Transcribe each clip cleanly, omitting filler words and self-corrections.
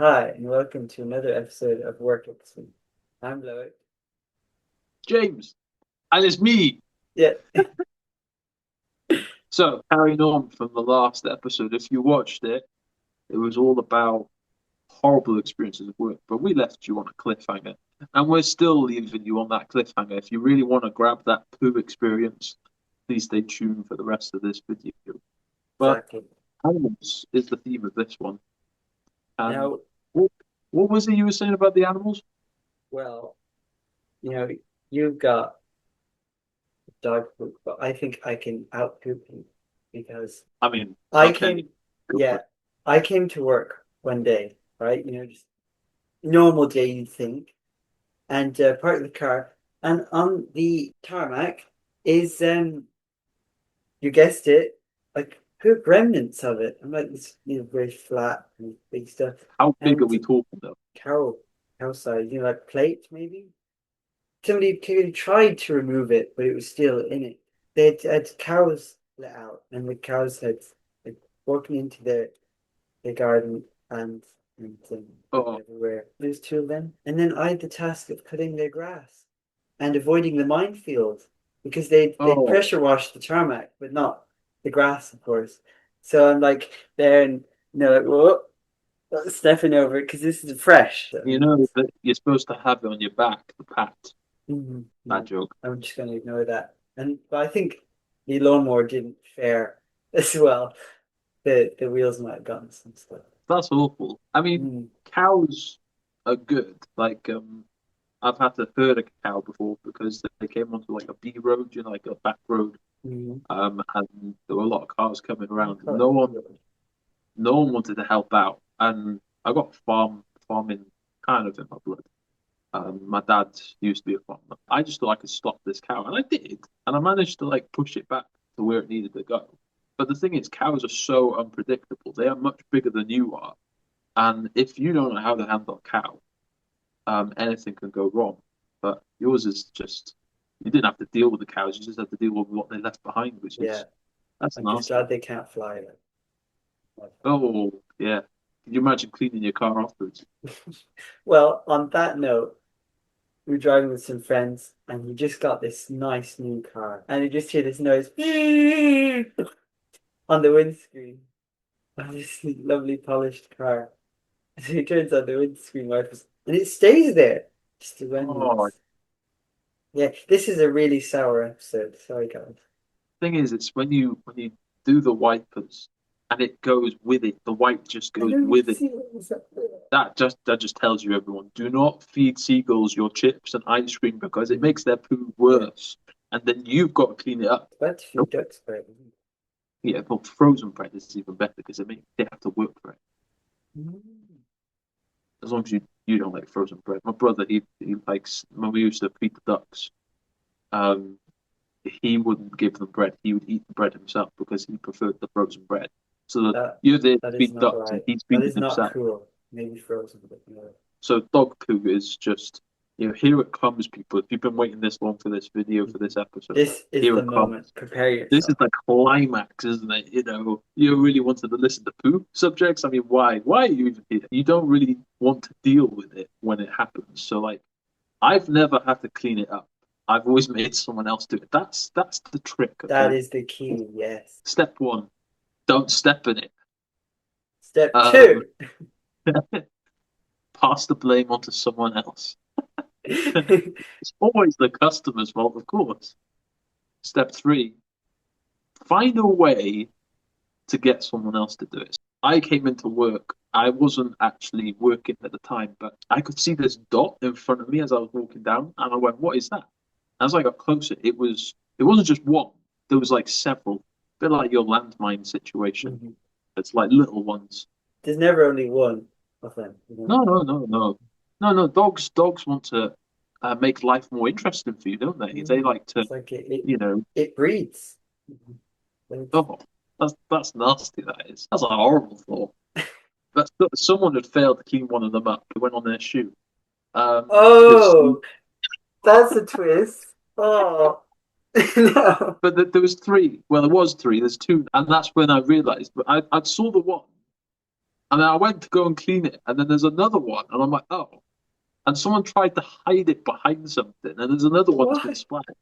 Hi, and welcome to another episode of Work Episode. I'm Loic. James, and it's me. Yeah, So, carrying on from the last episode, if you watched it, it was all about horrible experiences of work, but we left you on a cliffhanger. And we're still leaving you on that cliffhanger. If you really want to grab that poo experience, please stay tuned for the rest of this video. But exactly. animals is the theme of this one. And Now, what, what was it you were saying about the animals? well, you know, you've got dog poop, but I think I can out poop you because I mean, I okay, came, go for yeah, it. I came to work one day, right? Just normal day, you'd think, and parked the car, and on the tarmac is you guessed it, like poop remnants of it. I'm like this, very flat and big stuff. How big are And we talking though? cow, cow size, like plate maybe. Somebody clearly tried to remove it, but it was still in it. They had cows let out, and the cows had like, walking into the garden and pooping Oh, everywhere. There's two of them, and then I had the task of cutting their grass and avoiding the minefield because they oh, pressure washed the tarmac, but not the grass, of course. So I'm like there and like whoa, stepping over it because this is fresh. you know that you're supposed to have it on your back, the pat. No, Bad joke. I'm just going to ignore that. But I think the lawnmower didn't fare as well. The wheels might have gotten some stuff. That's awful. I mean, Mm, cows are good. I've had to herd a cow before because they came onto like a B road, like a back road. mm. And there were a lot of cars coming I around. call it B-road. No one wanted to help out, and I got farming kind of in my blood. My dad used to be a farmer. I just thought I could stop this cow, and I did, and I managed to like push it back to where it needed to go. But the thing is, cows are so unpredictable. They are much bigger than you are, and if you don't know how to handle a cow, anything can go wrong. But yours is just you didn't have to deal with the cows; you just had to deal with what they left behind, which Yeah, is that's I'm just nasty. glad they can't fly. Like. Oh yeah, can you imagine cleaning your car afterwards? Well, on that note, we were driving with some friends, and we just got this nice new car, and you just hear this noise on the windscreen of this lovely polished car. So he turns on the windscreen wipers, and it stays there, just the Oh, remnants. Yeah, this is a really sour episode. Sorry, guys. thing is, it's when you do the wipers and it goes with it. The wipe just I goes don't even with it. see what was up there. That just tells you everyone. Do not feed seagulls your chips and ice cream because it Mm, makes their poo yeah, worse, and then you've got to clean it up. but a few Nope. ducks for it. Yeah, but frozen bread is even better because they have to work for it. Mm. As long as you don't like frozen bread. My brother he likes when we used to feed the ducks. Um, he wouldn't give them bread. He would eat the bread himself because he preferred the frozen bread. So that That you're there to that is feed not ducks and right. he's That feeding is not himself. cool. Maybe frozen, but no. So dog poo is just, here it comes, people. If you've been waiting this long for this video, for Mhm. this episode, This is here the it moment. comes. Prepare This is yourself. the climax, isn't it? You really wanted to listen to poo subjects. I mean, why? Why are you even here? You don't really want to deal with it when it happens. So, like, I've never had to clean it up. I've always made someone else do it. That's the trick, That okay? is the key. Yes. Step one, don't step in it. Step Um, two. pass the blame onto someone else. It's always the customer's fault, of course. Step three, find a way to get someone else to do it. I came into work. I wasn't actually working at the time, but I could see this dot in front of me as I was walking down, and I went, "What is that?" As I got closer, it wasn't just one. There was like several, a bit like your landmine situation. Mhm. It's like little ones. There's never only one of them. No, no, no, no, no, no. Dogs want to make life more interesting for you, don't they? They Mm. like to, It's like it you know. it breeds. Mhm. It's- Oh, that's nasty. That is. That's a horrible thought. That's someone had failed to clean one of them up. It went on their shoe. Because Oh, that's a twist. Oh, no. but there was three. Well, there was three. There's two, and that's when I realised. But I saw the one, And then I went to go and clean it, and then there's another one, and I'm like, oh. And someone tried to hide it behind something, and there's another one that's been What? splattered.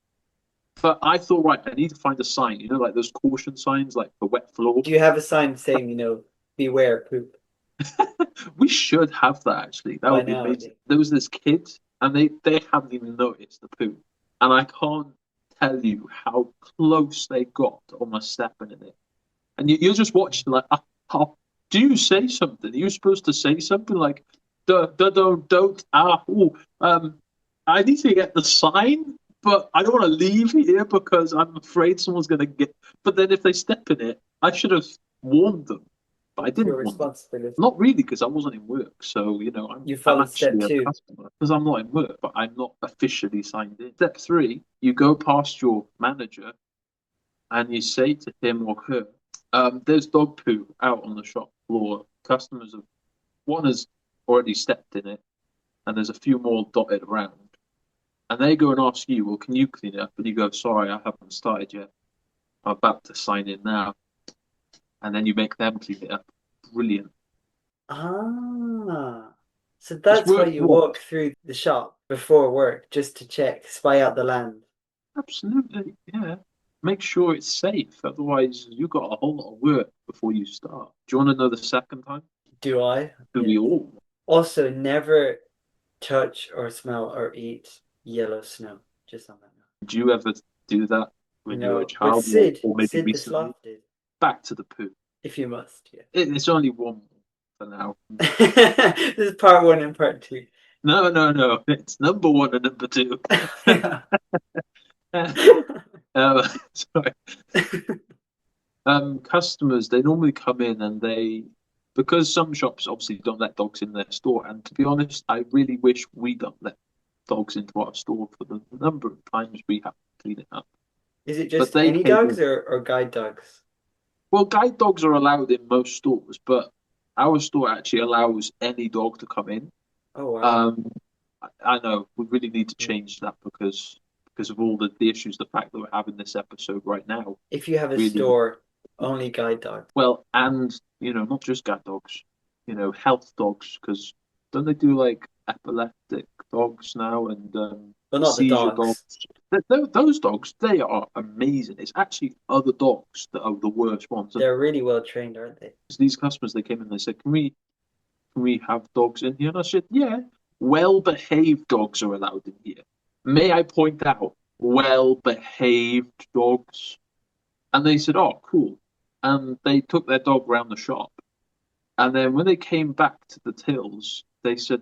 But I thought, right, I need to find a sign, like those caution signs, like for wet floor. Do you have a sign saying, beware poop We should have that actually. That by would be now? amazing. There was this kid, and they hadn't even noticed the poo, and I can't tell you how close they got to almost stepping in it. And you're just watching like, do you say something? Are you supposed to say something like, don't, I need to get the sign, but I don't want to leave here because I'm afraid someone's going to get. But then if they step in it, I should have warned them, but I It's your didn't warn them. responsibility. Not really, because I wasn't in work. So, You I'm followed step actually a two. customer because I'm not in work, but I'm not officially signed in. Step three, you go past your manager and you say to him or her, there's dog poo out on the shop floor. Customers have, one has already stepped in it, and there's a few more dotted around. And they go and ask you, well, can you clean it up? And you go, sorry, I haven't started yet. I'm about to sign in now. And then you make them clean it up. Brilliant. Ah, so It's that's why worked you walk once. through the shop before work just to check, spy out the land. Absolutely, yeah. Make sure it's safe. Otherwise, you've got a whole lot of work before you start. Do you want to know the second time? Do I? Do Yes. we all? Also, never touch or smell or eat yellow snow. Just on that note. Did you ever do that when you were a No, but child or maybe Sid the recently? Sloth did. Back to the poo. If you must, yeah. It's only one for now. This is part one and part two. No, no, no. It's number one and number two. Yeah. Sorry. Customers, they normally come in and because some shops obviously don't let dogs in their store. And to be honest, I really wish we don't let dogs into our store for the number of times we have to clean it up. Is it But just they any came dogs in. or guide dogs? Well, guide dogs are allowed in most stores, but our store actually allows any dog to come in. Oh wow. Um, I know we really need to change that because of all the issues, the fact that we're having this episode right now. If you have a Really store, only guide dogs. well, and not just guide dogs, health dogs, because don't they do like epileptic dogs now and But not the seizure dogs? dogs. Those dogs, they are amazing. It's actually other dogs that are the worst ones. And They're really well trained, aren't they? these customers, they came in and they said, can we have dogs in here? And I said, yeah, well-behaved dogs are allowed in here. May I point out, well-behaved dogs? And they said, oh, cool. And they took their dog around the shop. And then when they came back to the tills, they said,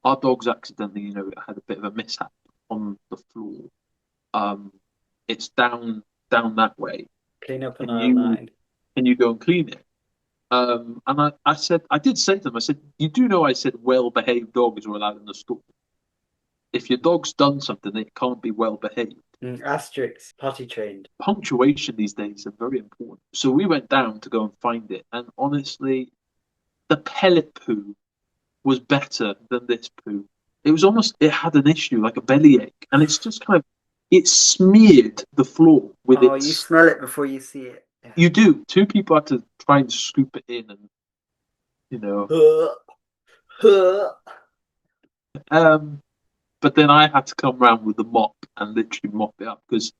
our dog's accidentally, had a bit of a mishap on the floor. Um, it's down that way. Clean up on Can aisle you nine. can you go and clean it? And I did say to them, I said, you do know I said well-behaved dogs are allowed in the store. If your dog's done something, it can't be well-behaved. Asterisk, potty trained. Punctuation these days are very important. So we went down to go and find it, and honestly, the pellet poo was better than this poo. It had an issue, like a bellyache, and it's just it smeared the floor with Oh, you its. smell it before you see it. Yeah. You do. Two people had to try and scoop it in, and you know, um, but then I had to come round with the mop and literally mop it up because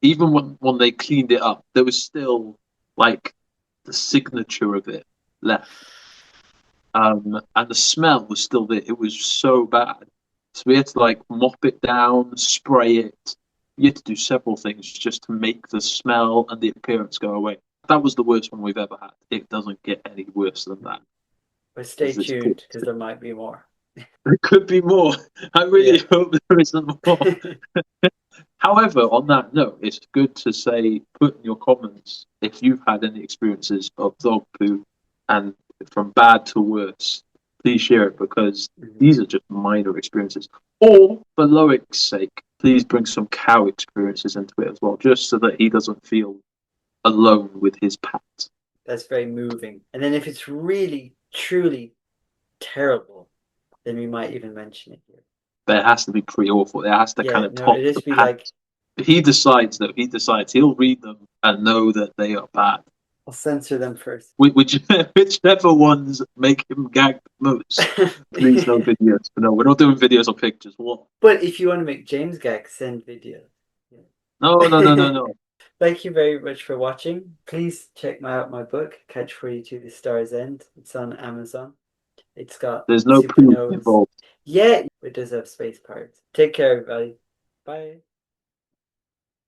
even when they cleaned it up, there was still like the signature of it left. And the smell was still there. It was so bad. So we had to like mop it down, spray it. You had to do several things just to make the smell and the appearance go away. That was the worst one we've ever had. It doesn't get any worse than that. But stay It's tuned because there might be more. There could be more. I really hope there isn't more. However, on that note, it's good to say, put in your comments if you've had any experiences of dog poo and from bad to worse. Please share it because these are just minor experiences. Or, for Loic's sake, please bring some cow experiences into it as well, just so that he doesn't feel alone with his pet. That's very moving. And then if it's really, truly terrible, then we might even mention it here. But it has to be pretty awful. It has to kind of top it the just be pack. like If he decides, though, he'll read them and know that they are bad. I'll censor them first. Whichever ones make him gag the most. Please no videos. But no, we're not doing videos or pictures. What? But if you want to make James gag, send videos. No, no, no, no, Yeah. no. Thank you very much for watching. Please check out my book, Catch 42 The Star's End. It's on Amazon. It's got There's no poop supernovas. involved. Yeah, it does have space pirates. Take care, everybody. Bye.